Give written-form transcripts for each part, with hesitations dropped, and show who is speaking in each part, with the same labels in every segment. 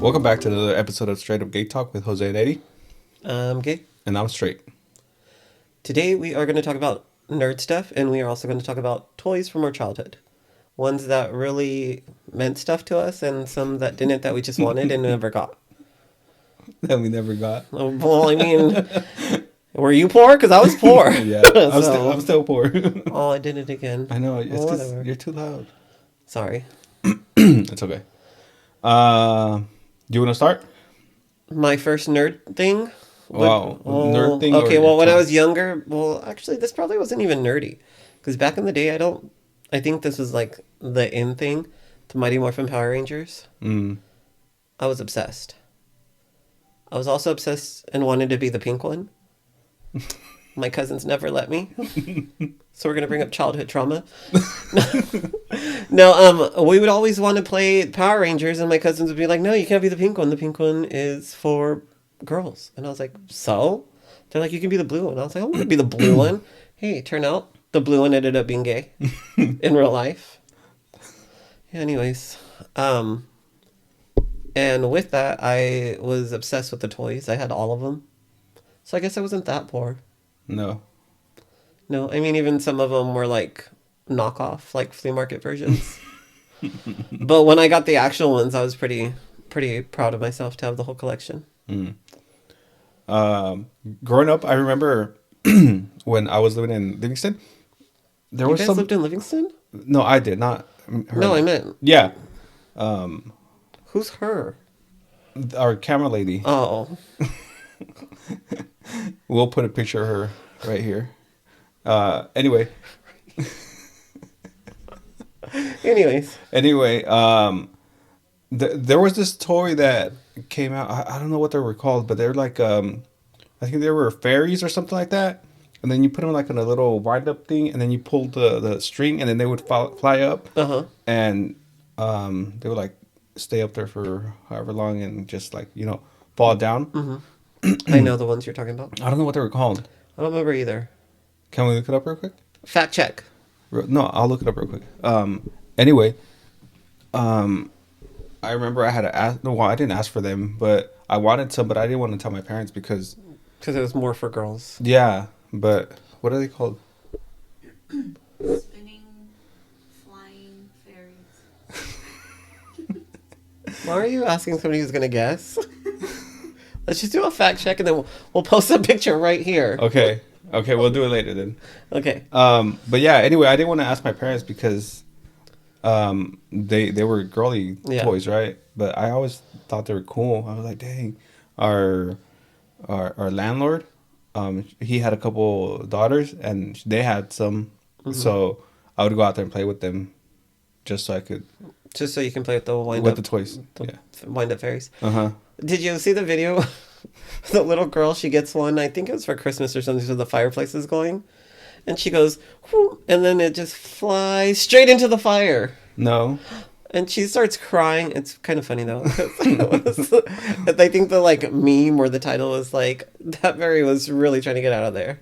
Speaker 1: Welcome back to another episode of Straight Up Gay Talk with Jose and Eddie.
Speaker 2: I'm gay.
Speaker 1: And I'm straight.
Speaker 2: Today we are going to talk about nerd stuff, and we are also going to talk about toys from our childhood. Ones that really meant stuff to us, and some that didn't, that we just wanted and never got.
Speaker 1: That we never got.
Speaker 2: Well, I mean, were you poor? Because I was poor.
Speaker 1: Yeah, I'm still poor.
Speaker 2: Oh, I did it again.
Speaker 1: I know. It's
Speaker 2: Well,
Speaker 1: 'cause
Speaker 2: whatever.
Speaker 1: you're too loud.
Speaker 2: Sorry.
Speaker 1: It's okay. Do you want to start?
Speaker 2: My first nerd thing?
Speaker 1: Wow. Nerd thing?
Speaker 2: Okay,
Speaker 1: or
Speaker 2: well, when I
Speaker 1: toy?
Speaker 2: was younger, well, actually, this probably wasn't even nerdy. Because back in the day, I think this was like the in thing, the Mighty Morphin Power Rangers. I was obsessed. I was also obsessed and wanted to be the pink one. My cousins never let me. So we're going to bring up childhood trauma. No, we would always want to play Power Rangers, and my cousins would be like, no, you can't be the pink one. The pink one is for girls. And I was like, so? They're like, you can be the blue one. I was like, I want to be the blue one. Hey, turn out the blue one ended up being gay in real life. Yeah, anyways. And with that, I was obsessed with the toys. I had all of them. So I guess I wasn't that poor.
Speaker 1: No.
Speaker 2: No, I mean, even some of them were like knockoff, like flea market versions. But when I got the actual ones, I was pretty proud of myself to have the whole collection.
Speaker 1: Growing up, I remember when I was living in Livingston. There
Speaker 2: You
Speaker 1: was
Speaker 2: guys
Speaker 1: some.
Speaker 2: lived in Livingston?
Speaker 1: No, I did not. Her.
Speaker 2: No, I meant,
Speaker 1: Yeah.
Speaker 2: who's her?
Speaker 1: Our camera lady.
Speaker 2: Oh.
Speaker 1: We'll put a picture of her right here. Anyway.
Speaker 2: Anyway,
Speaker 1: there was this toy that came out. I don't know what they were called, but they're like I think they were fairies or something like that. And then you put them like in a little wind up thing, and then you pulled the string, and then they would fly up. And they would like stay up there for however long, and just like fall down.
Speaker 2: I know the ones you're talking about.
Speaker 1: I don't know what they were called.
Speaker 2: I don't remember either.
Speaker 1: Can we look it up real quick?
Speaker 2: Fact check.
Speaker 1: No, I'll look it up real quick. Anyway, I remember I had to ask. No, well, I didn't ask for them, but I wanted some, but I didn't want to tell my parents because
Speaker 2: Because it was more for girls.
Speaker 1: yeah. But what are they called?
Speaker 3: Spinning, flying fairies.
Speaker 2: Why are you asking somebody who's going to guess? Let's just do a fact check, and then we'll post a picture right here.
Speaker 1: Okay, we'll do it later then.
Speaker 2: Okay.
Speaker 1: But yeah. Anyway, I didn't want to ask my parents because they were girly toys, right? But I always thought they were cool. I was like, dang, our landlord. He had a couple daughters, and they had some. So I would go out there and play with them, just so I could.
Speaker 2: Just so you can play with the wind
Speaker 1: with
Speaker 2: up.
Speaker 1: the toys.
Speaker 2: Wind up fairies.
Speaker 1: Yeah.
Speaker 2: Did you see the video? The little girl, she gets one. I think it was for Christmas or something. So the fireplace is going, and she goes, whoo, and then it just flies straight into the fire.
Speaker 1: No.
Speaker 2: And she starts crying. It's kind of funny though. I think the like meme or the title was like, that fairy was really trying to get out of there.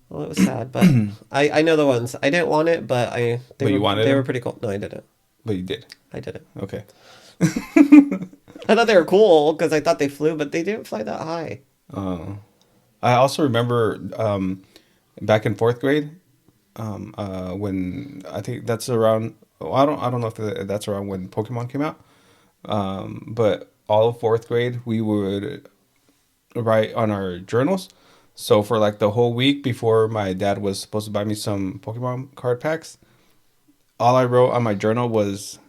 Speaker 2: Well, it was sad, but I know the ones. I didn't want it, but
Speaker 1: you wanted
Speaker 2: they
Speaker 1: them?
Speaker 2: were pretty cool. No, I didn't.
Speaker 1: But you did.
Speaker 2: I didn't.
Speaker 1: Okay.
Speaker 2: I thought they were cool because I thought they flew, but they didn't fly that high.
Speaker 1: I also remember back in 4th grade, when I think that's around. Well, I don't know if that's around when Pokemon came out. But all of 4th grade, we would write on our journals. So for like the whole week before my dad was supposed to buy me some Pokemon card packs, all I wrote on my journal was,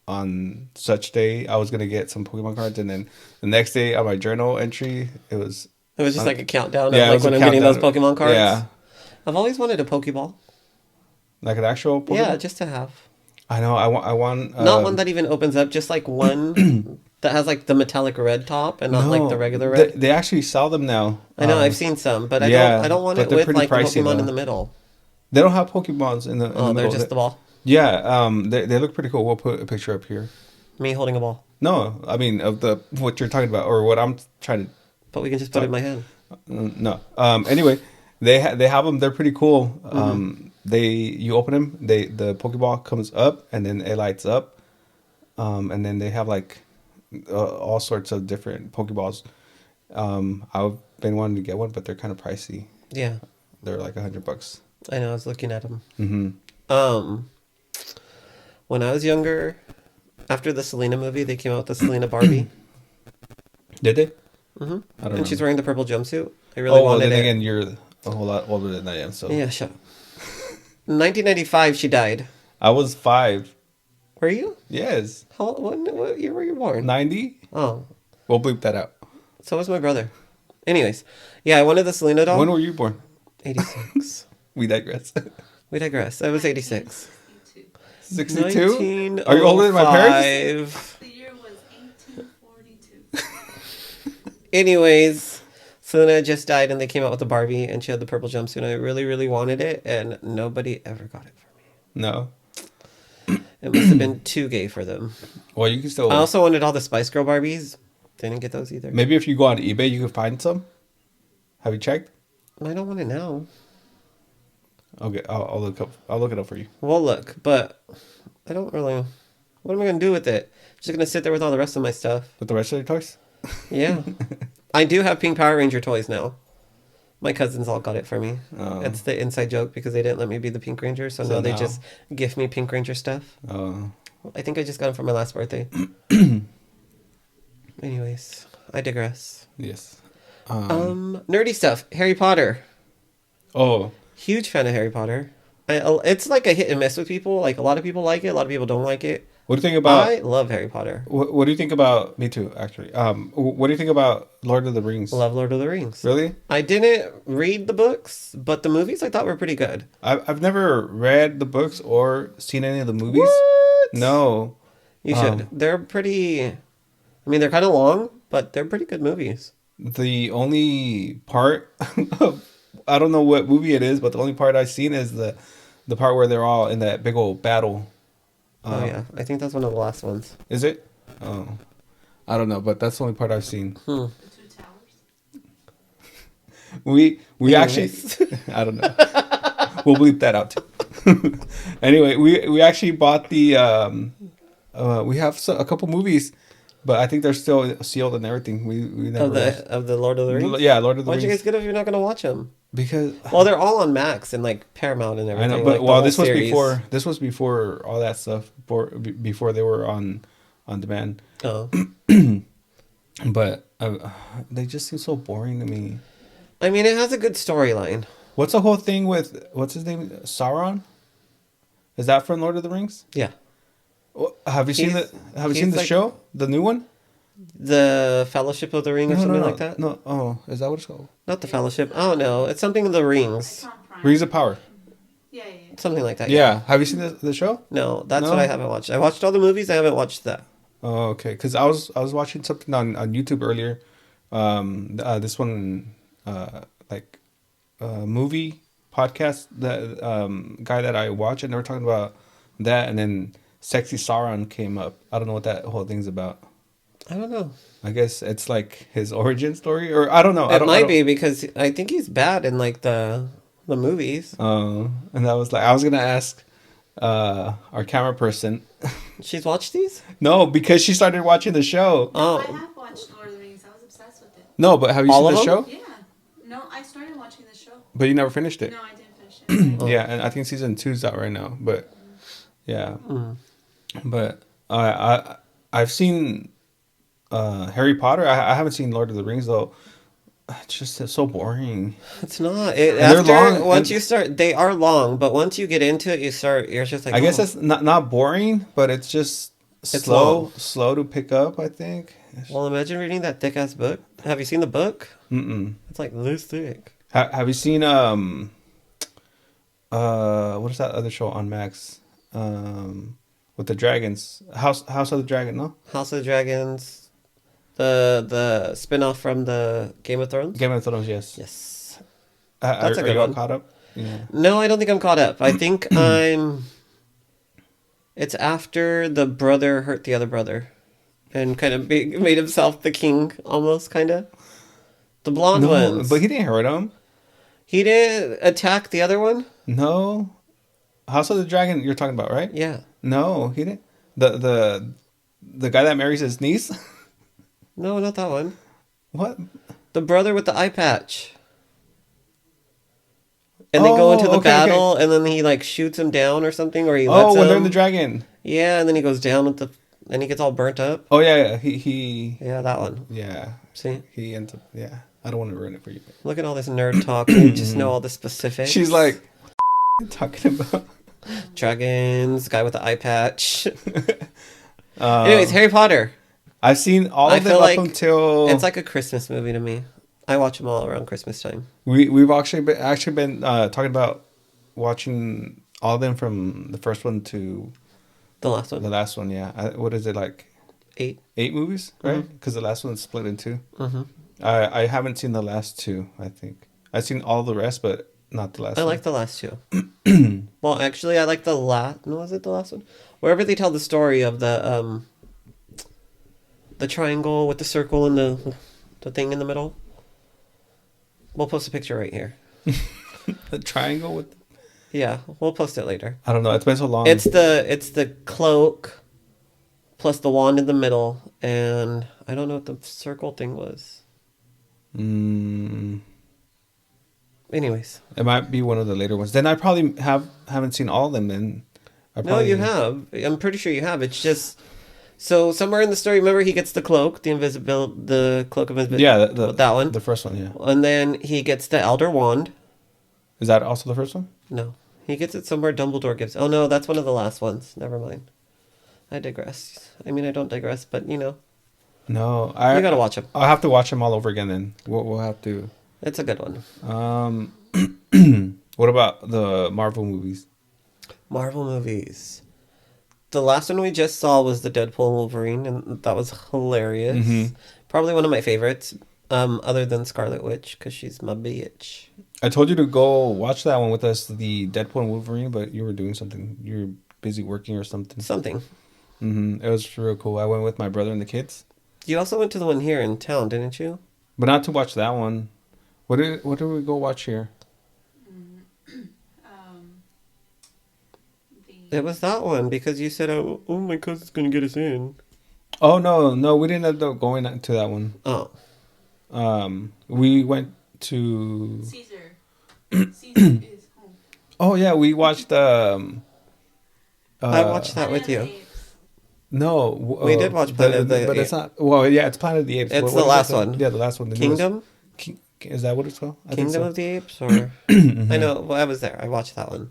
Speaker 1: on such day I was gonna get some Pokemon cards, and then the next day on my journal entry it was
Speaker 2: just like a countdown
Speaker 1: yeah,
Speaker 2: of like when I'm getting those Pokemon cards.
Speaker 1: Yeah.
Speaker 2: I've always wanted a Pokeball.
Speaker 1: Like an actual Pokemon?
Speaker 2: Yeah, just to have.
Speaker 1: I know. I want.
Speaker 2: Not one that even opens up, just like one that has like the metallic red top and not like the regular red.
Speaker 1: They actually sell them now.
Speaker 2: I know, I've seen some, but I don't want it with like the Pokemon in the middle.
Speaker 1: They don't have Pokemons in the middle.
Speaker 2: They're just the ball.
Speaker 1: Yeah, they look pretty cool. We'll put a picture up here.
Speaker 2: Me holding a ball.
Speaker 1: No, I mean of what you're talking about, or what I'm trying to.
Speaker 2: But we can just put it in my hand.
Speaker 1: No. Anyway, they have them. They're pretty cool. You open them. The Pokeball comes up and then it lights up, and then they have like all sorts of different Pokeballs. I've been wanting to get one, but they're kind of pricey.
Speaker 2: Yeah,
Speaker 1: They're like $100.
Speaker 2: I know. I was looking at them.
Speaker 1: Mm-hmm.
Speaker 2: When I was younger, after the Selena movie, they came out with the Selena Barbie.
Speaker 1: Did they?
Speaker 2: Mm-hmm.
Speaker 1: I don't know.
Speaker 2: And she's wearing the purple jumpsuit. I really wanted
Speaker 1: then
Speaker 2: it.
Speaker 1: again, you're a whole lot older than I am. So
Speaker 2: Yeah, shut up. 1995, she died.
Speaker 1: I was 5.
Speaker 2: Were you?
Speaker 1: Yes.
Speaker 2: What year were you born?
Speaker 1: 90.
Speaker 2: Oh,
Speaker 1: We'll bleep that out.
Speaker 2: so was my brother. Anyways, yeah, I wanted the Selena doll.
Speaker 1: When were you born?
Speaker 2: 86.
Speaker 1: We digress.
Speaker 2: We digress. I was 86.
Speaker 1: 62. Are you older than my parents?
Speaker 3: The year was 1842.
Speaker 2: Anyways, Selena just died and they came out with the Barbie and she had the purple jumpsuit and I really, really wanted it and nobody ever got it for me.
Speaker 1: No.
Speaker 2: It must have been too gay for them.
Speaker 1: Well, you can still.
Speaker 2: I also wanted all the Spice Girl Barbies. Didn't get those either.
Speaker 1: Maybe if you go on eBay, you can find some. Have you checked?
Speaker 2: I don't want it now.
Speaker 1: Okay, I'll look up. I'll look it up for you.
Speaker 2: Well, look, but I don't really. What am I gonna do with it? Just gonna sit there with all the rest of my stuff.
Speaker 1: With the rest of your toys?
Speaker 2: Yeah, I do have pink Power Ranger toys now. My cousins all got it for me.
Speaker 1: Oh.
Speaker 2: It's the inside joke because they didn't let me be the Pink Ranger, so now they just gift me Pink Ranger stuff.
Speaker 1: Oh.
Speaker 2: I think I just got them for my last birthday. Anyways, I digress.
Speaker 1: Yes.
Speaker 2: Nerdy stuff. Harry Potter.
Speaker 1: Oh.
Speaker 2: Huge fan of Harry Potter. It's like a hit and miss with people. Like a lot of people like it, a lot of people don't like it.
Speaker 1: What do you think about?
Speaker 2: I love Harry Potter.
Speaker 1: What do you think about? Me too, actually. What do you think about Lord of the Rings?
Speaker 2: Love Lord of the Rings.
Speaker 1: Really?
Speaker 2: I didn't read the books, but the movies I thought were pretty good.
Speaker 1: I've never read the books or seen any of the movies.
Speaker 2: What?
Speaker 1: No.
Speaker 2: You should. They're pretty. I mean, they're kind of long, but they're pretty good movies.
Speaker 1: The only part of, I don't know what movie it is, but the only part I've seen is the part where they're all in that big old battle.
Speaker 2: Oh yeah, I think that's one of the last ones.
Speaker 1: Is it? Oh, I don't know, but that's the only part I've seen.
Speaker 3: The two towers.
Speaker 1: We actually, I don't know. We'll bleep that out too. Anyway, we actually bought the we have a couple movies, but I think they're still sealed and everything. We never
Speaker 2: Of the Lord of the Rings.
Speaker 1: Yeah, Lord of the
Speaker 2: Why'd
Speaker 1: Rings.
Speaker 2: you guys get it if you're not gonna watch them?
Speaker 1: Because
Speaker 2: Well, they're all on Max and like Paramount and
Speaker 1: I
Speaker 2: everything.
Speaker 1: know, but
Speaker 2: like, the
Speaker 1: well,
Speaker 2: whole
Speaker 1: this was
Speaker 2: series.
Speaker 1: before all that stuff. Before they were on demand.
Speaker 2: Oh,
Speaker 1: But they just seem so boring to me.
Speaker 2: I mean, it has a good storyline.
Speaker 1: What's the whole thing with what's his name? Sauron? Is that from Lord of the Rings?
Speaker 2: Yeah,
Speaker 1: Have you seen
Speaker 2: He's-
Speaker 1: Have you seen
Speaker 2: he's
Speaker 1: the
Speaker 2: like-
Speaker 1: show? The new one?
Speaker 2: the Fellowship of the Ring or something like that.
Speaker 1: No. Oh, is that what it's called?
Speaker 2: Not the Fellowship. I don't know. It's something of the Rings.
Speaker 3: It's on Prime.
Speaker 1: Rings of Power.
Speaker 3: Yeah.
Speaker 2: Something like that.
Speaker 1: Yeah. Have you seen the show?
Speaker 2: No, that's
Speaker 1: No?
Speaker 2: what I haven't watched. I watched all the movies. I haven't watched that.
Speaker 1: Oh, okay. Because I was watching something on YouTube earlier. This one, movie podcast that guy that I watch, and they were talking about that, and then Sexy Sauron came up. I don't know what that whole thing's about.
Speaker 2: I don't know.
Speaker 1: I guess it's like his origin story, or I don't know.
Speaker 2: It might be because I think he's bad in like the movies.
Speaker 1: And I was like, I was gonna ask our camera person.
Speaker 2: She's watched these?
Speaker 1: No, because she started watching the show.
Speaker 3: I
Speaker 2: Oh,
Speaker 3: have watched Lord of the Rings. I was obsessed with it.
Speaker 1: No, but have you
Speaker 2: All
Speaker 1: seen the
Speaker 2: of them?
Speaker 1: show?
Speaker 3: Yeah. No, I started watching the show.
Speaker 1: But you never finished it.
Speaker 3: No, I didn't finish it.
Speaker 1: Yeah, and I think season 2's out right now. But yeah,
Speaker 2: Mm.
Speaker 1: but I've seen Harry Potter. I haven't seen Lord of the Rings though. It's so boring.
Speaker 2: it's not.
Speaker 1: they're
Speaker 2: After
Speaker 1: long,
Speaker 2: once
Speaker 1: and-
Speaker 2: you start, they are long, but once you get into it, you're just like.
Speaker 1: I guess
Speaker 2: oh.
Speaker 1: that's not boring, but it's just
Speaker 2: It's
Speaker 1: slow
Speaker 2: long.
Speaker 1: to pick up. I think.
Speaker 2: Well, imagine reading that thick ass book. Have you seen the book?
Speaker 1: Mm-mm.
Speaker 2: It's like this thick.
Speaker 1: Have you seen what is that other show on Max? With the dragons, House of the Dragon, no?
Speaker 2: House of the Dragons, the spin-off from the Game of Thrones.
Speaker 1: Game of Thrones, yes.
Speaker 2: Yes.
Speaker 1: That's
Speaker 2: a
Speaker 1: are
Speaker 2: good
Speaker 1: you all
Speaker 2: one.
Speaker 1: caught up? Yeah.
Speaker 2: No, I don't think I'm caught up. I think It's after the brother hurt the other brother, and kind of made himself the king, almost kind of. The blonde ones.
Speaker 1: but he didn't hurt him.
Speaker 2: He didn't attack the other one.
Speaker 1: No. House of the Dragon, you're talking about, right?
Speaker 2: Yeah.
Speaker 1: No, he didn't. The guy that marries his niece.
Speaker 2: No, not that one.
Speaker 1: What?
Speaker 2: The brother with the eye patch. And they go into the battle, and then he like shoots him down or something, or he lets
Speaker 1: when
Speaker 2: him.
Speaker 1: they're in the dragon.
Speaker 2: Yeah, and then he goes down with and he gets all burnt up.
Speaker 1: Oh yeah. He.
Speaker 2: Yeah, that one.
Speaker 1: Yeah.
Speaker 2: See,
Speaker 1: He ends up. Yeah. I don't want to ruin it for you.
Speaker 2: look at all this nerd talk. You just know all the specifics.
Speaker 1: She's like, what are you talking about?
Speaker 2: Dragons, guy with the eye patch. Anyways, Harry Potter.
Speaker 1: I've seen all of them up until.
Speaker 2: It's like a Christmas movie to me. I watch them all around Christmas time.
Speaker 1: We've actually been talking about watching all of them from the first one to
Speaker 2: The last one.
Speaker 1: the last one. Yeah, what is it like?
Speaker 2: 8.
Speaker 1: 8 movies, right? Because the last one's split in 2.
Speaker 2: Mm-hmm.
Speaker 1: I haven't seen the last 2. I think I've seen all the rest, but not the last.
Speaker 2: I
Speaker 1: one.
Speaker 2: like the last 2. Well, actually, I like the last. No, was it the last one? Wherever they tell the story of the triangle with the circle and the thing in the middle. We'll post a picture right here.
Speaker 1: The triangle with.
Speaker 2: Yeah, we'll post it later.
Speaker 1: I don't know. It's been so long.
Speaker 2: It's the cloak plus the wand in the middle, and I don't know what the circle thing was. Anyways.
Speaker 1: It might be one of the later ones. Then I probably haven't seen all of them. Then.
Speaker 2: No, you have. I'm pretty sure you have. It's just so somewhere in the story. Remember, he gets the cloak, the cloak of invisibility.
Speaker 1: Yeah,
Speaker 2: that one.
Speaker 1: The first one, yeah.
Speaker 2: And then he gets the Elder Wand.
Speaker 1: Is that also the first one?
Speaker 2: No, he gets it somewhere. Dumbledore gives. Oh no, that's one of the last ones. Never mind. I digress. I mean, I don't digress, but you know.
Speaker 1: No,
Speaker 2: you gotta watch them.
Speaker 1: I'll have to watch them all over again. Then we'll have to.
Speaker 2: It's a good one.
Speaker 1: What about the Marvel movies?
Speaker 2: Marvel movies. The last one we just saw was the Deadpool Wolverine, and that was hilarious.
Speaker 1: Mm-hmm.
Speaker 2: Probably one of my favorites, other than Scarlet Witch, because she's my bitch.
Speaker 1: I told you to go watch that one with us, the Deadpool and Wolverine, but you were doing something. You were busy working or something. It was real cool. I went with my brother and the kids.
Speaker 2: You also went to the one here in town, didn't you?
Speaker 1: But not to watch that one. What did we go watch here?
Speaker 2: It was that one because you said, "Oh, my cousin's gonna get us in."
Speaker 1: Oh no, we didn't end up going to that one.
Speaker 2: Oh,
Speaker 1: we went to
Speaker 3: Caesar. Caesar is home.
Speaker 1: Oh yeah, we watched.
Speaker 2: I watched that with you.
Speaker 1: No,
Speaker 2: we did watch Planet of the Apes.
Speaker 1: But it's not. Well, yeah, it's Planet of the Apes.
Speaker 2: It's the last one.
Speaker 1: Yeah, the last one. The
Speaker 2: Kingdom.
Speaker 1: Is that what it's called?
Speaker 2: Kingdom of the Apes, or I know. Well, I was there. I watched that one.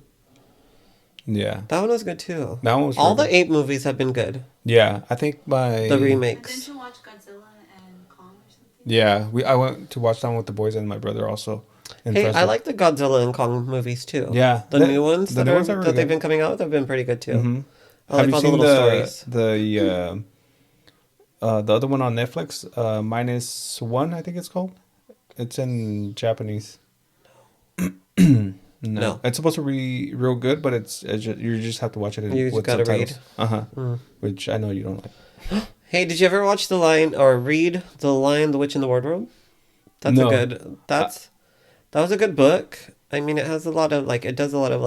Speaker 1: Yeah,
Speaker 2: that one was good too.
Speaker 1: That one was.
Speaker 2: All the ape movies have been good.
Speaker 1: Yeah, I think
Speaker 2: the remakes.
Speaker 3: Didn't you watch Godzilla and Kong or something?
Speaker 1: Yeah, I went to watch that one with the boys and my brother also.
Speaker 2: Hey, I like the Godzilla and Kong movies too.
Speaker 1: Yeah,
Speaker 2: the new ones that
Speaker 1: really
Speaker 2: they've been coming out with have been pretty good too.
Speaker 1: Mm-hmm.
Speaker 2: I like all the little stories.
Speaker 1: The other one on Netflix, -1, I think it's called. It's in Japanese. No, it's supposed to be real good, but you just have to watch it with subtitles. Which I know you don't like.
Speaker 2: Hey, did you ever watch The Lion or read The Lion, the Witch, and the Wardrobe? That was a good book. I mean, it has a lot of it does a lot of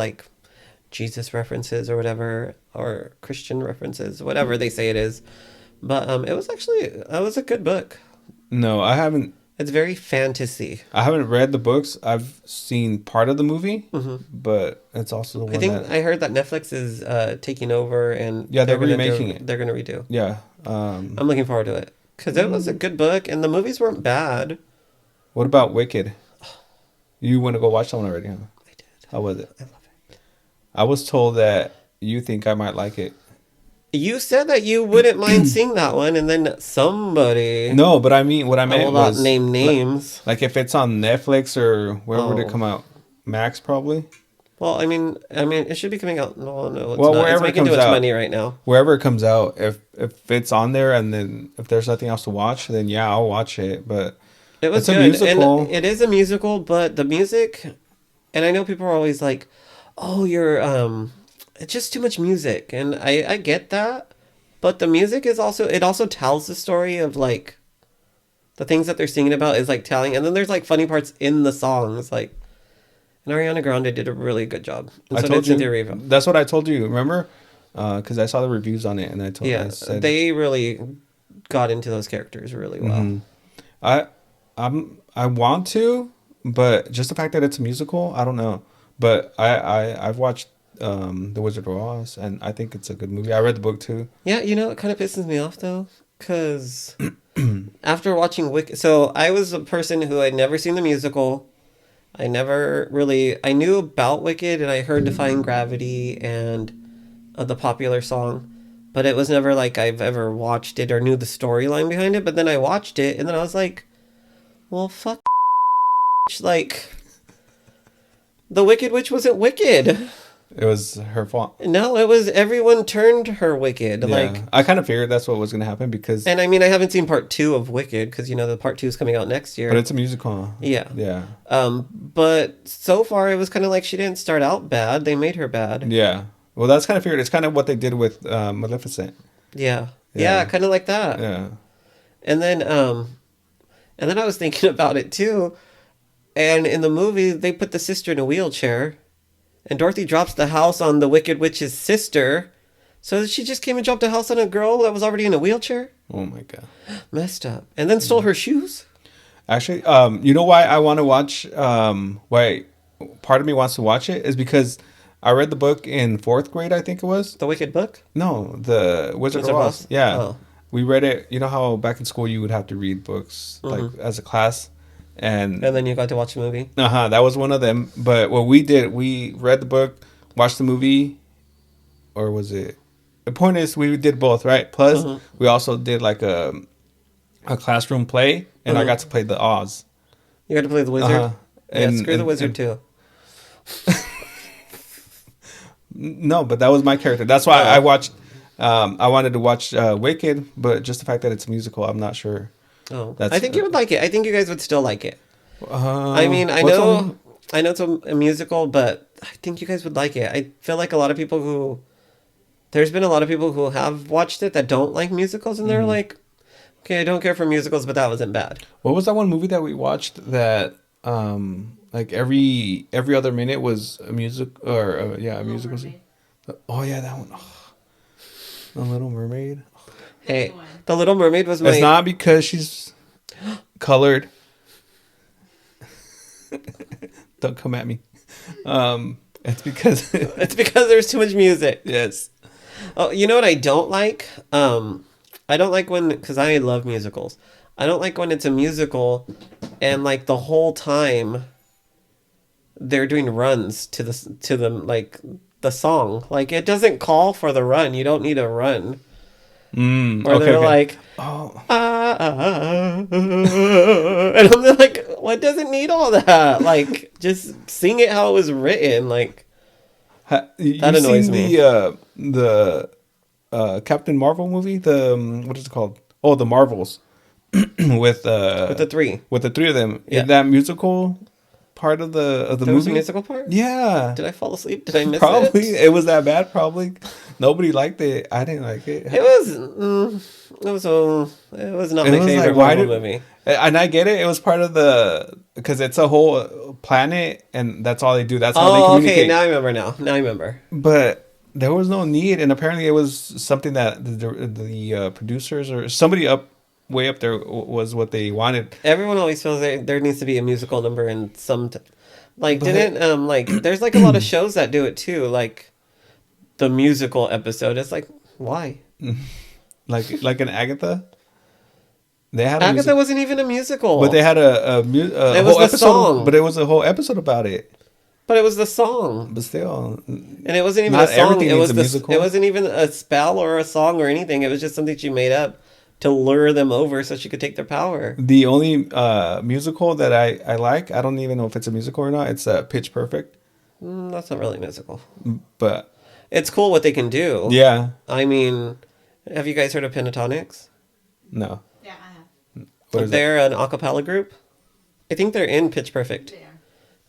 Speaker 2: Jesus references or whatever, or Christian references, whatever they say it is. But it was a good book.
Speaker 1: No, I haven't.
Speaker 2: It's very fantasy.
Speaker 1: I haven't read the books. I've seen part of the movie, but it's also the one
Speaker 2: I heard that Netflix is taking over, and
Speaker 1: they're remaking it.
Speaker 2: They're gonna redo.
Speaker 1: Yeah,
Speaker 2: I'm looking forward to it because it was a good book, and the movies weren't bad.
Speaker 1: What about Wicked? You want to go watch that one already, huh?
Speaker 2: I did.
Speaker 1: How was it?
Speaker 2: I love it.
Speaker 1: I was told that you think I might like it.
Speaker 2: You said that you wouldn't mind seeing that one, and then somebody...
Speaker 1: No, but I mean, what I meant was...
Speaker 2: name names.
Speaker 1: Like if it's on Netflix or where would it come out? Max, probably?
Speaker 2: Well, I mean, it should be coming out... No, it's not.
Speaker 1: Wherever
Speaker 2: it's making too much money right now.
Speaker 1: Wherever it comes out, if it's on there and then if there's nothing else to watch, then yeah, I'll watch it, but...
Speaker 2: It was good. A musical. And it is a musical, but the music... And I know people are always like, oh, you're... It's just too much music, and I get that, but the music is also tells the story of the things that they're singing about is telling, and then there's funny parts in the songs and Ariana Grande did a really good job. And so did Cynthia Erivo.
Speaker 1: That's what I told you. Remember, because I saw the reviews on it, and I said,
Speaker 2: they really got into those characters really well.
Speaker 1: I want to, but just the fact that it's a musical, I don't know. But I've watched The Wizard of Oz, and I think it's a good movie. I read the book too.
Speaker 2: Yeah, it kind of pisses me off though, because after watching Wicked, so I was a person who had never seen the musical. I knew about Wicked, and I heard Defying Gravity and the popular song, but it was never like I've ever watched it or knew the storyline behind it. But then I watched it, and then I was like, well, fuck, like, the Wicked Witch wasn't wicked.
Speaker 1: It was her fault.
Speaker 2: No, it was everyone turned her wicked.
Speaker 1: Yeah.
Speaker 2: Like,
Speaker 1: I kind of figured that's what was going to happen because...
Speaker 2: And I mean, I haven't seen part 2 of Wicked because, the part 2 is coming out next year.
Speaker 1: But it's a musical.
Speaker 2: Yeah.
Speaker 1: Yeah.
Speaker 2: But so far it was kind of like she didn't start out bad. They made her bad.
Speaker 1: Yeah. Well, that's kind of figured. It's kind of what they did with Maleficent.
Speaker 2: Yeah. Yeah, kind of like that.
Speaker 1: Yeah.
Speaker 2: And then I was thinking about it too. And in the movie, they put the sister in a wheelchair. And Dorothy drops the house on the Wicked Witch's sister. So she just came and dropped a house on a girl that was already in a wheelchair?
Speaker 1: Oh my God.
Speaker 2: Messed up. And then stole her shoes?
Speaker 1: Actually, you know why I want to watch, why part of me wants to watch it is because I read the book in 4th grade, I think it was.
Speaker 2: The Wicked book?
Speaker 1: No, the Wizard of Oz. Yeah. Oh. We read it. You know how back in school you would have to read books like as a class? And
Speaker 2: then you got to watch the movie?
Speaker 1: That was one of them. But what we did, we read the book, watched the movie, or was it? The point is, we did both, right? Plus, we also did like a classroom play, and I got to play the Oz.
Speaker 2: You got to play the wizard? And, screw the wizard too.
Speaker 1: No, but that was my character. That's why I watched. I wanted to watch Wicked, but just the fact that it's a musical, I'm not sure.
Speaker 2: Oh, I think you would like it. I think you guys would still like it. I mean, I know it's a musical, but I think you guys would like it. I feel like there's been a lot of people who have watched it that don't like musicals, and they're like, okay, I don't care for musicals, but that wasn't bad.
Speaker 1: What was that one movie that we watched that like every other minute was a music or a musical scene? Oh yeah, that one. Oh, The Little Mermaid.
Speaker 2: Hey, The Little Mermaid was my...
Speaker 1: It's not because she's colored. Don't come at me. It's because...
Speaker 2: It's because there's too much music.
Speaker 1: Yes.
Speaker 2: Oh, you know what I don't like? I don't like when... Because I love musicals. I don't like when it's a musical and like the whole time they're doing runs to the like the song. Like it doesn't call for the run. You don't need a run. Or they're like, and I'm like, what doesn't need all that? Like, just sing it how it was written. Like, that annoys me.
Speaker 1: The Captain Marvel movie. What is it called? Oh, the Marvels. with the three of them. Yeah. In that musical part of the movie.
Speaker 2: There was a musical part?
Speaker 1: Yeah.
Speaker 2: Did I fall asleep? Did I miss
Speaker 1: Probably. It was that bad, probably. Nobody liked it. I didn't like it.
Speaker 2: It was not my favorite Marvel movie.
Speaker 1: And I get it. It was part of because it's a whole planet and that's all they do. That's how they communicate.
Speaker 2: Okay. Now I remember.
Speaker 1: But there was no need. And apparently it was something that the producers or somebody way up there was what they wanted.
Speaker 2: Everyone always feels there needs to be a musical number in some there's like a lot of shows that do it too, like the musical episode. It's like, why?
Speaker 1: like an Agatha. They had
Speaker 2: Agatha wasn't even a musical,
Speaker 1: but they had a whole episode. Song. But it was a whole episode about it.
Speaker 2: But it was the song.
Speaker 1: But still,
Speaker 2: and it wasn't even a song. It wasn't even a spell or a song or anything. It was just something she made up to lure them over so she could take their power.
Speaker 1: The only musical that I like, I don't even know if it's a musical or not, it's Pitch Perfect.
Speaker 2: That's not really a musical.
Speaker 1: But
Speaker 2: it's cool what they can do.
Speaker 1: Yeah.
Speaker 2: I mean, have you guys heard of Pentatonics?
Speaker 1: No.
Speaker 3: Yeah, I
Speaker 2: have. They're an a cappella group. I think they're in Pitch Perfect.
Speaker 3: They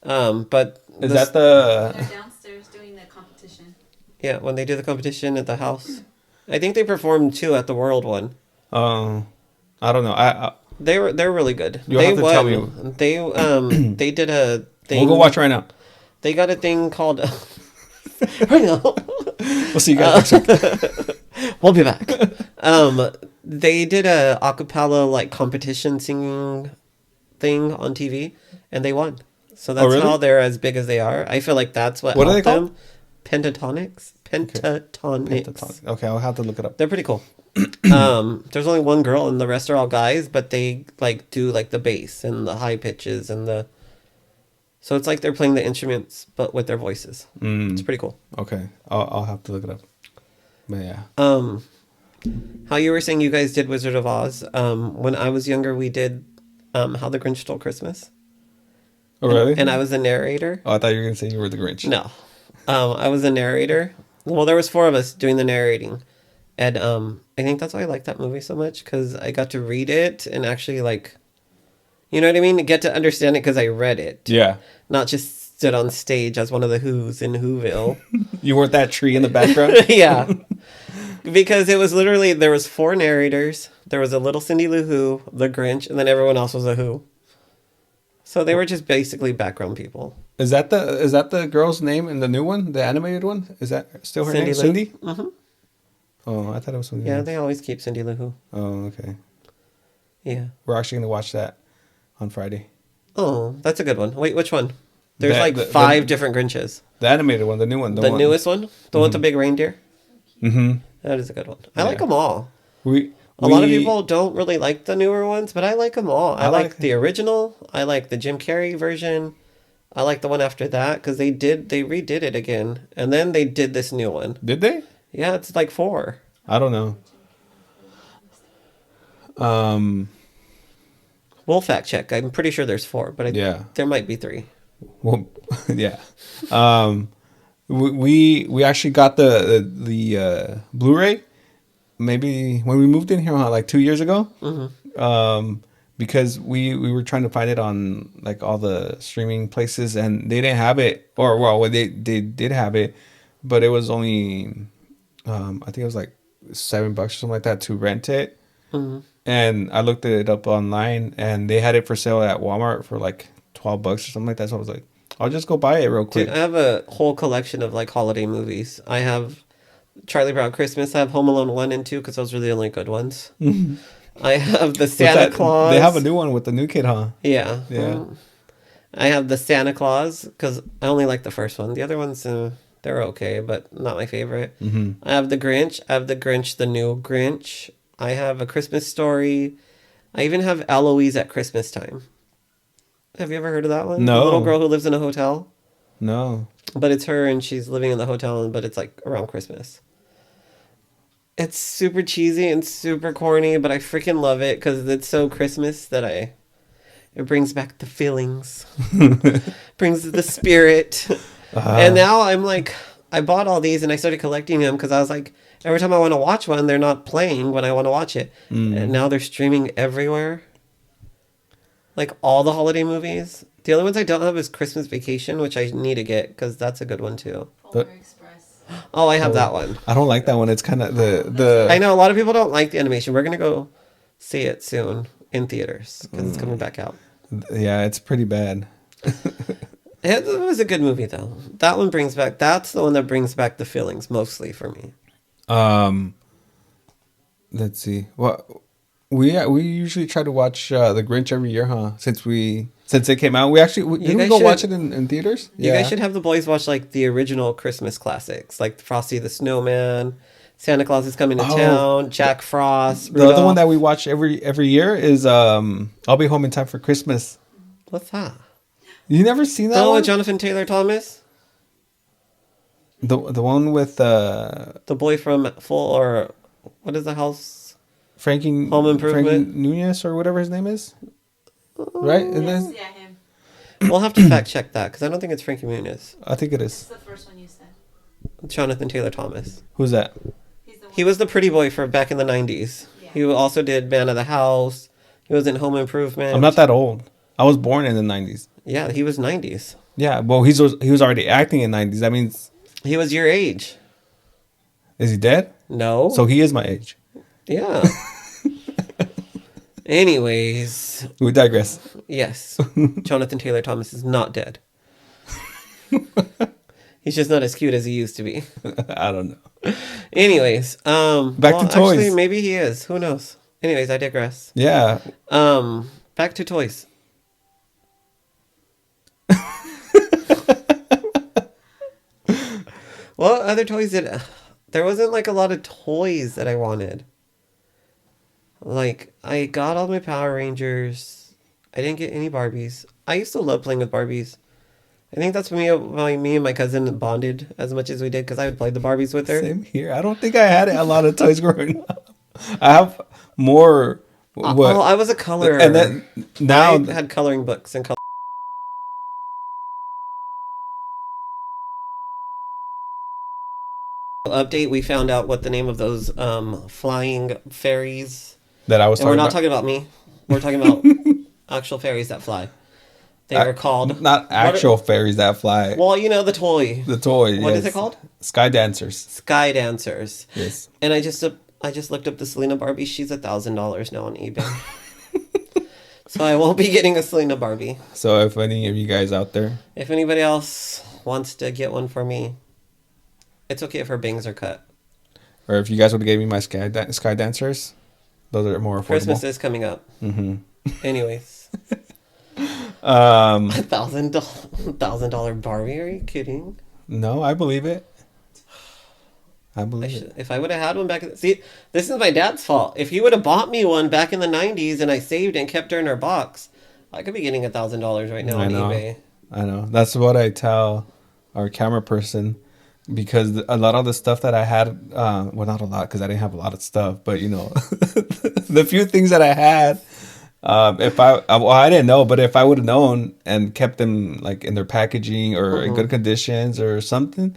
Speaker 3: are.
Speaker 1: But is that the...
Speaker 3: They're downstairs doing the competition.
Speaker 2: Yeah, when they do the competition at the house. I think they performed too at the World one.
Speaker 1: I don't know.
Speaker 2: They're really good.
Speaker 1: You'll have to tell me.
Speaker 2: They did a thing.
Speaker 1: We'll go watch right now.
Speaker 2: They got a thing called right now.
Speaker 1: We'll see you guys next week.
Speaker 2: We'll be back. They did a acapella like competition singing thing on TV, and they won. So that's
Speaker 1: really?
Speaker 2: how they're as big as they are. I feel like that's what
Speaker 1: What are
Speaker 2: helped
Speaker 1: they
Speaker 2: them.
Speaker 1: called?
Speaker 2: Pentatonics. Pentatonics.
Speaker 1: Pentatonic. Okay, I'll have to look it up.
Speaker 2: They're pretty cool. There's only one girl, and the rest are all guys, but they like do like the bass and the high pitches and the. So it's like they're playing the instruments, but with their voices. It's pretty cool.
Speaker 1: Okay, I'll have to look it up. But yeah.
Speaker 2: How you were saying you guys did Wizard of Oz. When I was younger, we did How the Grinch Stole Christmas.
Speaker 1: Oh, really?
Speaker 2: And I was the narrator.
Speaker 1: Oh, I thought you were going to say you were the Grinch.
Speaker 2: No. I was the narrator. Well, there was 4 of us doing the narrating. And I think that's why I like that movie so much, because I got to read it and actually, like, you know what I mean? Get to understand it because I read it.
Speaker 1: Yeah.
Speaker 2: Not just stood on stage as one of the Who's in Whoville.
Speaker 1: You weren't that tree in the background?
Speaker 2: Yeah. Because it was literally, there was 4 narrators. There was a little Cindy Lou Who, the Grinch, and then everyone else was a Who. So they were just basically background people.
Speaker 1: Is that the girl's name in the new one, the animated one? Is that still her
Speaker 2: Cindy
Speaker 1: name?
Speaker 2: Lou?
Speaker 1: Cindy?
Speaker 2: Mm-hmm.
Speaker 1: Oh, I thought it was something
Speaker 2: Yeah,
Speaker 1: else.
Speaker 2: they always keep Cindy Lou Who.
Speaker 1: Oh, okay.
Speaker 2: Yeah.
Speaker 1: We're actually going to watch that on Friday.
Speaker 2: Oh, that's a good one. Wait, which one? There's
Speaker 1: The-
Speaker 2: 5 different Grinches.
Speaker 1: The animated one, the new one.
Speaker 2: The newest one? The one with the big reindeer?
Speaker 1: Mm-hmm.
Speaker 2: That is a good one. I like them all. A lot of people don't really like the newer ones, but I like them all. I like the original. I like the Jim Carrey version. I like the one after that because they redid it again. And then they did this new one.
Speaker 1: Did they?
Speaker 2: Yeah, it's like 4.
Speaker 1: I don't know.
Speaker 2: We'll fact check. I'm pretty sure there's 4, but
Speaker 1: Yeah.
Speaker 2: there might be 3.
Speaker 1: Well, yeah. We actually got the Blu-ray maybe when we moved in here like 2 years ago. Mm-hmm. Because we were trying to find it on like all the streaming places and they didn't have it, or well they did have it, but it was only I think it was like $7 or something like that to rent it. Mm-hmm. And I looked it up online and they had it for sale at Walmart for like $12 or something like that. So I was like, I'll just go buy it real quick.
Speaker 2: Dude, I have a whole collection of like holiday movies. I have Charlie Brown Christmas. I have Home Alone 1 and 2 because those are the only good ones. I have the Santa Claus.
Speaker 1: They have a new one with the new kid, huh?
Speaker 2: Yeah.
Speaker 1: Yeah.
Speaker 2: I have the Santa Claus because I only like the first one. The other ones, they're okay, but not my favorite. Mm-hmm. I have the Grinch. I have the Grinch, the new Grinch. I have A Christmas Story. I even have Eloise at Christmas Time. Have you ever heard of that one?
Speaker 1: No.
Speaker 2: The little girl who lives in a hotel.
Speaker 1: No.
Speaker 2: But it's her and she's living in the hotel, but it's like around Christmas. It's super cheesy and super corny, but I freaking love it because it's so Christmas that it brings back the feelings, brings the spirit. And now I'm like, I bought all these and I started collecting them because I was like, every time I want to watch one, they're not playing when I want to watch it. And now they're streaming everywhere. Like all the holiday movies. The only ones I don't have is Christmas Vacation, which I need to get because that's a good one too.
Speaker 3: Polar Express.
Speaker 2: Oh, I have that one.
Speaker 1: I don't like that one. It's kind of the.
Speaker 2: I know a lot of people don't like the animation. We're gonna go see it soon in theaters because it's coming back out.
Speaker 1: Yeah, it's pretty bad.
Speaker 2: It was a good movie though. That one brings back. That's the one that brings back the feelings mostly for me.
Speaker 1: Let's see. Well, we usually try to watch The Grinch every year, huh? Since it came out, didn't we go watch it in theaters?
Speaker 2: You guys should have the boys watch like the original Christmas classics, like Frosty the Snowman, Santa Claus is Coming to Town, Jack Frost.
Speaker 1: The other one that we watch every year is I'll Be Home in Time for Christmas.
Speaker 2: What's that?
Speaker 1: You never seen that
Speaker 2: Oh,
Speaker 1: one?
Speaker 2: with Jonathan Taylor Thomas.
Speaker 1: The one with
Speaker 2: The boy from what is the house?
Speaker 1: Frankie
Speaker 2: Home Improvement?
Speaker 1: Frankie Nunez or whatever his name is. Right? Isn't
Speaker 3: Yes,
Speaker 1: it?
Speaker 3: yeah, him.
Speaker 2: We'll have to fact check that because I don't think it's Frankie Muniz.
Speaker 1: I think it
Speaker 3: It's
Speaker 1: is.
Speaker 3: the first one you said.
Speaker 2: Jonathan Taylor Thomas.
Speaker 1: Who's that?
Speaker 3: He's the one.
Speaker 2: He was the pretty boy for back in the 90s.
Speaker 3: Yeah.
Speaker 2: He also did Man of the House. He was in Home Improvement.
Speaker 1: I'm not that old. I was born in the 90s.
Speaker 2: Yeah, he was 90s.
Speaker 1: Yeah, well, he was already acting in 90s. That means,
Speaker 2: He was your age.
Speaker 1: is he dead?
Speaker 2: No.
Speaker 1: So he is my age.
Speaker 2: Yeah. Anyways,
Speaker 1: We digress.
Speaker 2: yes. Jonathan Taylor Thomas is not dead. He's just not as cute as he used to be.
Speaker 1: I don't know.
Speaker 2: Anyways,
Speaker 1: Back to toys.
Speaker 2: Actually, maybe he is. Who knows? Anyways, I digress.
Speaker 1: Yeah.
Speaker 2: Back to toys. What other toys did... There wasn't like a lot of toys that I wanted. Like, I got all my Power Rangers. I didn't get any Barbies. I used to love playing with Barbies. I think that's why me and my cousin bonded as much as we did, because I would play the Barbies with her.
Speaker 1: Same here. I don't think I had a lot of toys growing up. I have more.
Speaker 2: Oh, I was a colorer.
Speaker 1: And then now
Speaker 2: I had coloring books and update. We found out what the name of those flying fairies.
Speaker 1: that I was
Speaker 2: And we're not
Speaker 1: talking
Speaker 2: talking about me. We're talking about actual fairies that fly. They are called
Speaker 1: not actual fairies that fly.
Speaker 2: Well, you know the toy.
Speaker 1: The toy.
Speaker 2: What
Speaker 1: yes.
Speaker 2: is it called?
Speaker 1: Sky dancers.
Speaker 2: Sky dancers.
Speaker 1: Yes.
Speaker 2: And I just looked up the Selena Barbie. She's $1,000 now on eBay. So I won't be getting a Selena Barbie.
Speaker 1: So if any of you guys out there,
Speaker 2: If anybody else wants to get one for me, it's okay if her bangs are cut.
Speaker 1: or if you guys would have gave me my sky dancers, those are more affordable.
Speaker 2: Christmas is coming up.
Speaker 1: Mm-hmm.
Speaker 2: Anyways. $1,000 Barbie? Are you kidding?
Speaker 1: No, I believe it. I believe it.
Speaker 2: If I would have had one back see, this is my dad's fault. If he would have bought me one back in the 90s and I saved and kept her in her box, I could be getting $1,000 right now on eBay.
Speaker 1: I know. That's what I tell our camera person, because a lot of the stuff that I had, well, not a lot because I didn't have a lot of stuff, but you know, the few things that I had, I didn't know, but if I would have known and kept them like in their packaging or in good conditions or something,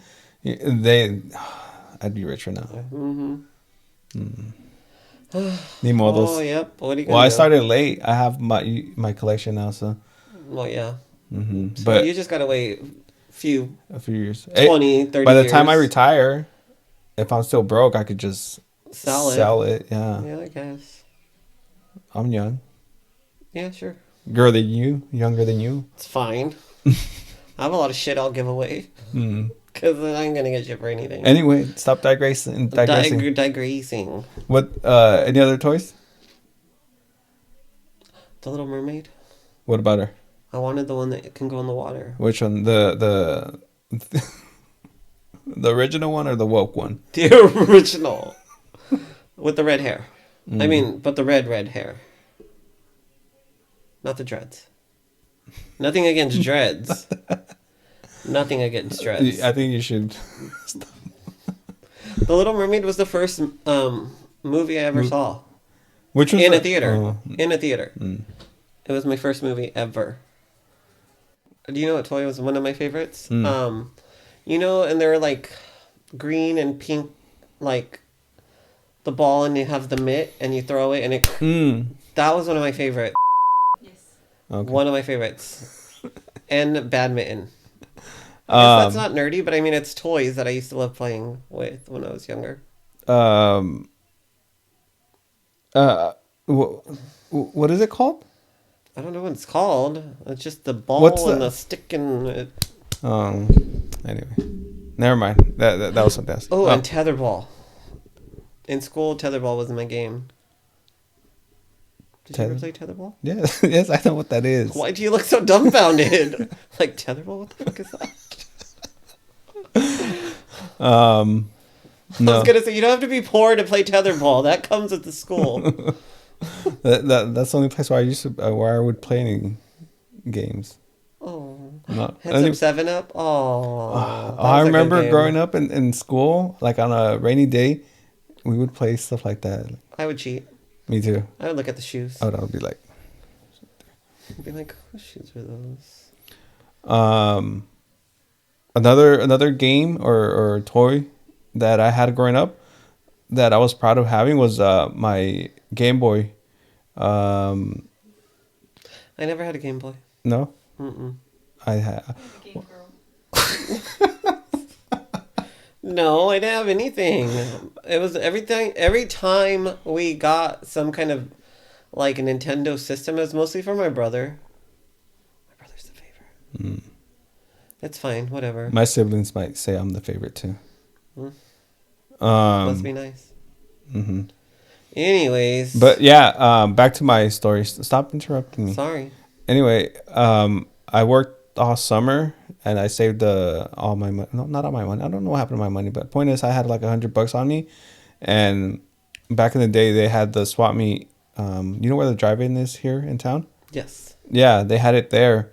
Speaker 1: I'd be rich right now. Need more of those.
Speaker 2: Oh, yep. What are you gonna
Speaker 1: Well, I
Speaker 2: do?
Speaker 1: started late. I have my collection now, so.
Speaker 2: Well, yeah. So
Speaker 1: But
Speaker 2: you just gotta wait a few
Speaker 1: years.
Speaker 2: 20, 30
Speaker 1: By the
Speaker 2: years.
Speaker 1: time I retire, if I'm still broke, I could just
Speaker 2: Sell it.
Speaker 1: Yeah.
Speaker 2: Yeah, I guess.
Speaker 1: I'm young.
Speaker 2: Yeah, sure.
Speaker 1: Girl than you, younger than you.
Speaker 2: It's fine. I have a lot of shit I'll give away. Because I ain't gonna get shit for anything.
Speaker 1: Anyway, stop digressing.
Speaker 2: Digressing.
Speaker 1: What? Any other toys?
Speaker 2: The Little Mermaid.
Speaker 1: What about her?
Speaker 2: I wanted the one that can go in the water.
Speaker 1: Which one? The the original one or the woke one?
Speaker 2: The original. With the red hair. I mean, but the red hair. Not the dreads. Nothing against dreads. Nothing against dreads.
Speaker 1: I think you should.
Speaker 2: The Little Mermaid was the first movie I ever saw.
Speaker 1: Which was
Speaker 2: In
Speaker 1: the-
Speaker 2: a theater.
Speaker 1: oh.
Speaker 2: In a theater. It was my first movie ever. Do you know what toy was one of my favorites? You know, and they're like green and pink, like the ball, and you have the mitt and you throw it and it. That was one of my favorites.
Speaker 3: Yes.
Speaker 1: Okay.
Speaker 2: One of my favorites. And badminton. I guess that's not nerdy, but I mean it's toys that I used to love playing with when I was younger.
Speaker 1: What is it called?
Speaker 2: I don't know what it's called. It's just the ball
Speaker 1: What's
Speaker 2: and
Speaker 1: the-
Speaker 2: the stick and it.
Speaker 1: Anyway, never mind. That was something else.
Speaker 2: Oh, and tetherball. In school, tetherball was my game. Did you ever play tetherball?
Speaker 1: Yes, yes, I know what that is.
Speaker 2: Why do you look so dumbfounded? Like tetherball? What the fuck is that? I
Speaker 1: No,
Speaker 2: was gonna say you don't have to be poor to play tetherball. That comes with the school.
Speaker 1: that's the only place where I would play any games.
Speaker 2: Oh,
Speaker 1: No.
Speaker 2: Heads Up 7 Up. Oh,
Speaker 1: I remember growing up in school, like on a rainy day, we would play stuff like that.
Speaker 2: I would cheat.
Speaker 1: Me too.
Speaker 2: I would look at the shoes.
Speaker 1: I would be like,
Speaker 2: I'd be like, whose shoes are those?
Speaker 1: another game or toy that I had growing up that I was proud of having was my Game Boy.
Speaker 2: I never had a Game Boy.
Speaker 1: No,
Speaker 2: Mm-mm.
Speaker 1: I had.
Speaker 3: Game girl.
Speaker 2: No, I didn't have anything. It was everything. Every time we got some kind of like a Nintendo system, it was mostly for my brother. My brother's the favorite. It's fine. Whatever.
Speaker 1: My siblings might say I'm the favorite too.
Speaker 2: Hmm.
Speaker 1: Um,
Speaker 2: Must be nice.
Speaker 1: hmm
Speaker 2: Anyways.
Speaker 1: But yeah, back to my story. Stop interrupting me.
Speaker 2: Sorry.
Speaker 1: Anyway, I worked all summer and I saved all my money. No, not all my money. I don't know what happened to my money, but point is, I had like $100 on me, and back in the day, they had the swap meet. You know where the drive-in is here in town?
Speaker 2: Yes.
Speaker 1: Yeah, they had it there,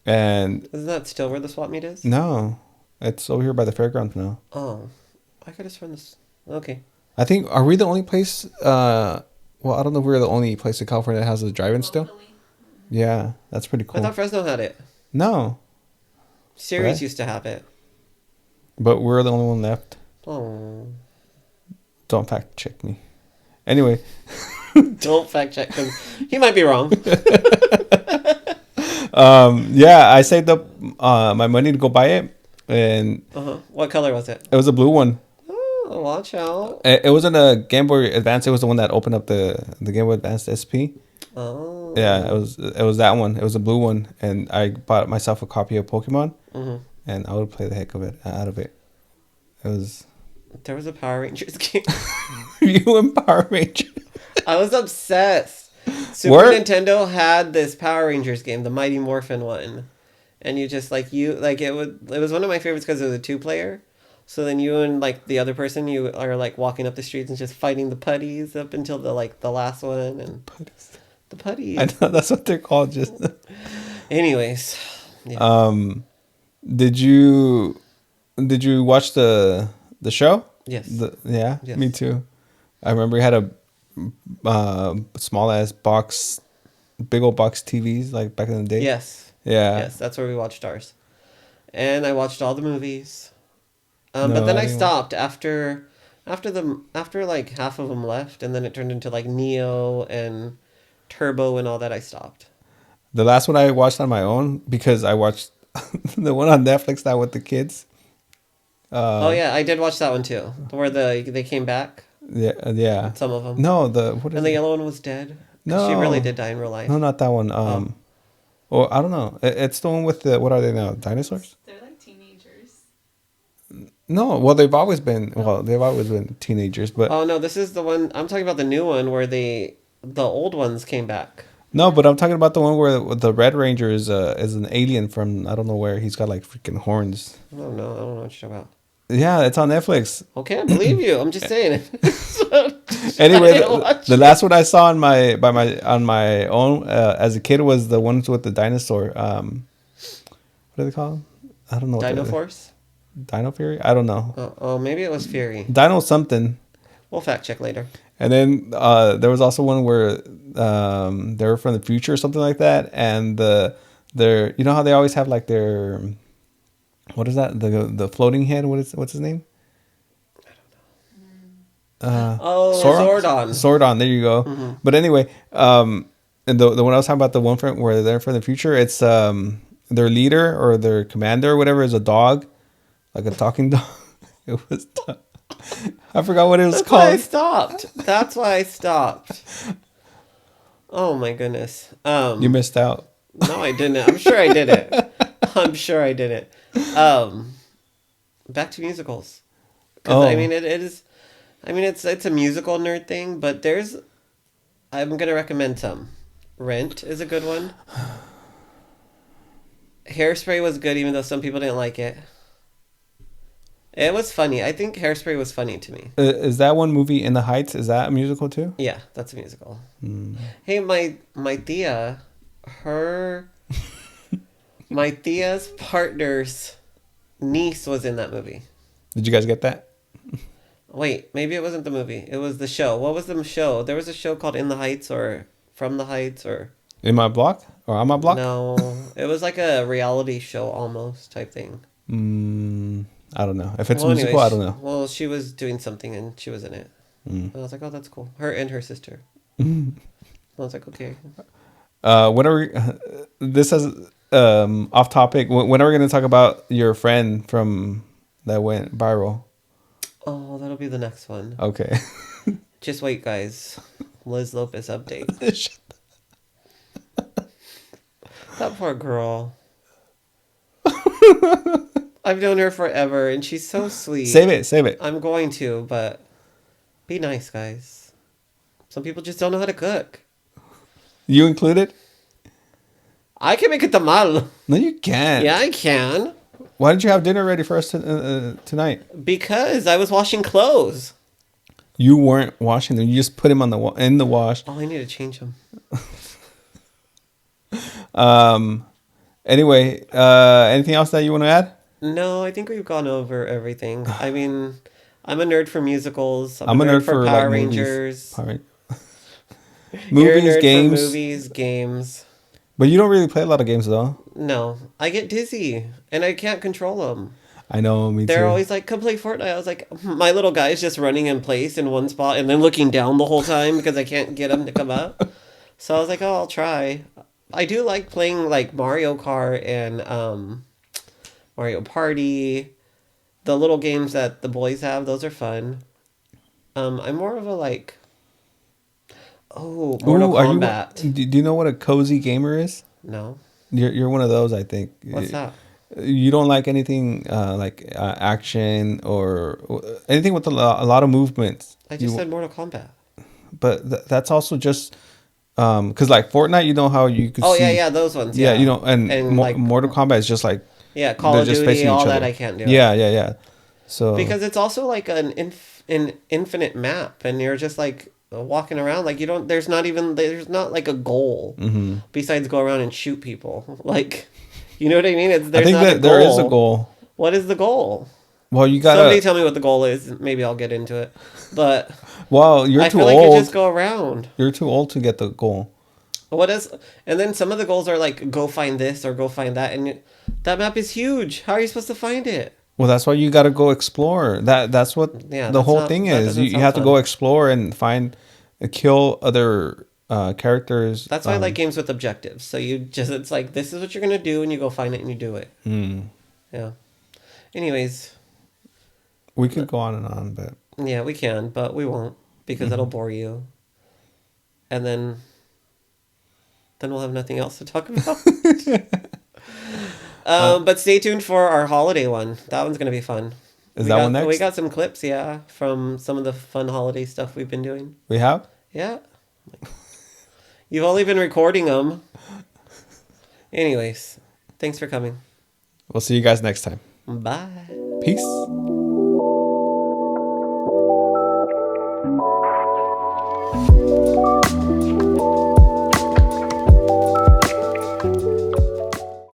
Speaker 1: and
Speaker 2: Isn't that still where the swap meet is?
Speaker 1: no, it's over here by the fairgrounds now.
Speaker 2: Oh, I could have sworn this. Okay.
Speaker 1: I think, are we the only place? Well, I don't know if we're the only place in California that has a drive-in still.
Speaker 3: Locally.
Speaker 1: Yeah, that's pretty cool.
Speaker 2: I thought Fresno had it.
Speaker 1: No,
Speaker 2: Series
Speaker 1: Right.
Speaker 2: used to have it.
Speaker 1: but we're the only one left.
Speaker 2: Oh.
Speaker 1: Don't fact check me. Anyway,
Speaker 2: Don't fact check him. He might be wrong.
Speaker 1: yeah, I saved up my money to go buy it, and
Speaker 2: What color was it?
Speaker 1: it was a blue one.
Speaker 2: Oh, watch out.
Speaker 1: It wasn't a Game Boy Advance. It was the one that opened up the Game Boy Advance SP.
Speaker 2: Oh.
Speaker 1: Yeah, it was that one. It was a blue one, and I bought myself a copy of Pokemon, and I would play the heck of it out of it. It was
Speaker 2: There was a Power Rangers game.
Speaker 1: you and Power Ranger.
Speaker 2: I was obsessed. Super
Speaker 1: Where?
Speaker 2: Nintendo had this Power Rangers game, the Mighty Morphin one. And you just it was one of my favorites because it was a 2-player. So then you and like the other person, you are like walking up the streets and just fighting the putties up until the last one and the putties.
Speaker 1: I know that's what they're called. Just
Speaker 2: Anyways, yeah.
Speaker 1: did you watch the show?
Speaker 2: Yes.
Speaker 1: Yeah,
Speaker 2: Yes.
Speaker 1: me too. I remember we had a small ass box, big old box TVs like back in the day.
Speaker 2: Yes.
Speaker 1: Yeah.
Speaker 2: Yes, that's where we watched ours. And I watched all the movies. But
Speaker 1: No,
Speaker 2: then
Speaker 1: I
Speaker 2: I
Speaker 1: didn't
Speaker 2: stopped after like half of them left, and then it turned into like Neo and Turbo and all that. I stopped.
Speaker 1: The last one I watched on my own because I watched the one on Netflix now with the kids.
Speaker 2: Oh yeah, I did watch that one too, where they came back.
Speaker 1: Yeah, yeah.
Speaker 2: Some of them.
Speaker 1: No,
Speaker 2: And the yellow one was dead. 'Cause she
Speaker 1: No.
Speaker 2: really did die in real life.
Speaker 1: No, not that one. Well, I don't know. It's the one with the, what are they now? Dinosaurs?
Speaker 3: They're like teenagers.
Speaker 1: No, well they've always been teenagers, but
Speaker 2: Oh no, this is the one I'm talking about. The new one where the old ones came back.
Speaker 1: no, but I'm talking about the one where the Red Ranger is an alien from I don't know where. He's got like freaking horns.
Speaker 2: I don't know what you're talking about.
Speaker 1: Yeah, it's on Netflix.
Speaker 2: Okay, I believe you. I'm just saying it.
Speaker 1: Anyway,
Speaker 2: I didn't watch
Speaker 1: the last one I saw on my own as a kid was the ones with the dinosaur. What are they called? I don't know.
Speaker 2: Dino Force?
Speaker 1: Dino Fury? I don't know.
Speaker 2: Oh, maybe it was Fury.
Speaker 1: Dino something.
Speaker 2: We'll fact check later.
Speaker 1: And then there was also one where they were from the future or something like that, and their you know how they always have like their what is that the floating head? What's his name?
Speaker 2: Zordon.
Speaker 1: Zordon, there you go.
Speaker 2: Mm-hmm.
Speaker 1: But anyway, and the one I was talking about, the one where they're from the future, it's their leader or their commander or whatever is a dog, like a talking dog. It was. I forgot what it was
Speaker 2: That's why I
Speaker 1: called.
Speaker 2: stopped. That's why I stopped. Oh my goodness.
Speaker 1: You missed out.
Speaker 2: No, I didn't. I'm sure I did it. I'm sure I did it. Back to musicals. 'Cause, I mean, it is. I mean, it's a musical nerd thing, but I'm gonna recommend some. Rent is a good one. Hairspray was good, even though some people didn't like it. It was funny. I think Hairspray was funny to me.
Speaker 1: Is that one movie In the Heights? Is that a musical too?
Speaker 2: Yeah, that's a musical. Hey, my tia, my tia's partner's niece was in that movie.
Speaker 1: Did you guys get that?
Speaker 2: Wait, maybe it wasn't the movie. It was the show. What was the show? There was a show called In the Heights or From the Heights or...
Speaker 1: In My Block? Or On My Block?
Speaker 2: No, it was like a reality show almost type thing.
Speaker 1: I don't know. If it's musical, I don't know.
Speaker 2: Well, she was doing something and she was in it. And I was like, oh, that's cool. Her and her sister. I was like, okay.
Speaker 1: This is off topic. When are we going to talk about your friend from that went viral?
Speaker 2: Oh, that'll be the next one.
Speaker 1: Okay.
Speaker 2: Just wait, guys. Liz Lopez update. That poor girl. I've known her forever, and she's so sweet.
Speaker 1: Save it.
Speaker 2: I'm going to, but be nice, guys. Some people just don't know how to cook.
Speaker 1: You included?
Speaker 2: I can make a tamal.
Speaker 1: No, you can't.
Speaker 2: Yeah, I can.
Speaker 1: Why didn't you have dinner ready for us tonight?
Speaker 2: Because I was washing clothes.
Speaker 1: You weren't washing them. You just put them on in the wash.
Speaker 2: Oh, I need to change them.
Speaker 1: Anyway, anything else that you want to add?
Speaker 2: No, I think we've gone over everything. I mean, I'm a nerd for musicals.
Speaker 1: I'm a nerd for
Speaker 2: Power
Speaker 1: like,
Speaker 2: Rangers.
Speaker 1: Movies,
Speaker 2: You're a nerd
Speaker 1: games.
Speaker 2: for movies, games.
Speaker 1: But you don't really play a lot of games, though.
Speaker 2: No, I get dizzy, and I can't control them.
Speaker 1: I know, me too.
Speaker 2: They're always like, come play Fortnite. I was like, my little guy's just running in place in one spot and then looking down the whole time because I can't get him to come up. So I was like, oh, I'll try. I do like playing like Mario Kart and Mario Party. The little games that the boys have, those are fun. I'm more of a like... Oh, Mortal Kombat.
Speaker 1: Do you know what a cozy gamer is?
Speaker 2: No.
Speaker 1: You're one of those, I think.
Speaker 2: What's that?
Speaker 1: You don't like anything like action or anything with a lot of movements.
Speaker 2: I just said Mortal Kombat.
Speaker 1: But that's also just because like Fortnite, you know how you could.
Speaker 2: Oh
Speaker 1: see,
Speaker 2: yeah, those ones.
Speaker 1: Yeah,
Speaker 2: Yeah,
Speaker 1: you know, and
Speaker 2: like
Speaker 1: Mortal Kombat is just like
Speaker 2: Call of
Speaker 1: just
Speaker 2: Duty,
Speaker 1: facing
Speaker 2: all
Speaker 1: each
Speaker 2: that
Speaker 1: other.
Speaker 2: I can't do.
Speaker 1: Yeah. So
Speaker 2: because it's also like an infinite map, and you're just like walking around like you don't. There's not like a goal besides go around and shoot people. Like, you know what I mean?
Speaker 1: I think that there is a goal.
Speaker 2: What is the goal?
Speaker 1: Well, you gotta.
Speaker 2: Somebody tell me what the goal is. Maybe I'll get into it. But
Speaker 1: well, you're
Speaker 2: I
Speaker 1: too
Speaker 2: feel
Speaker 1: old.
Speaker 2: like you just go around.
Speaker 1: You're too old to get the goal.
Speaker 2: And then some of the goals are like go find this or go find that, and that map is huge. How are you supposed to find it?
Speaker 1: Well, that's why you got to go explore. That's what the whole thing is. You have to go explore and kill other characters.
Speaker 2: That's why I like games with objectives. So it's like, this is what you're going to do, and you go find it and you do it. Yeah. Anyways.
Speaker 1: We could go on and on, but.
Speaker 2: Yeah, we can, but we won't because that'll bore you. And then we'll have nothing else to talk about. But stay tuned for our holiday one. That one's going to be fun.
Speaker 1: One next?
Speaker 2: We got some clips, from some of the fun holiday stuff we've been doing.
Speaker 1: We have?
Speaker 2: Yeah. You've only been recording them. Anyways, thanks for coming.
Speaker 1: We'll see you guys next time.
Speaker 2: Bye.
Speaker 1: Peace.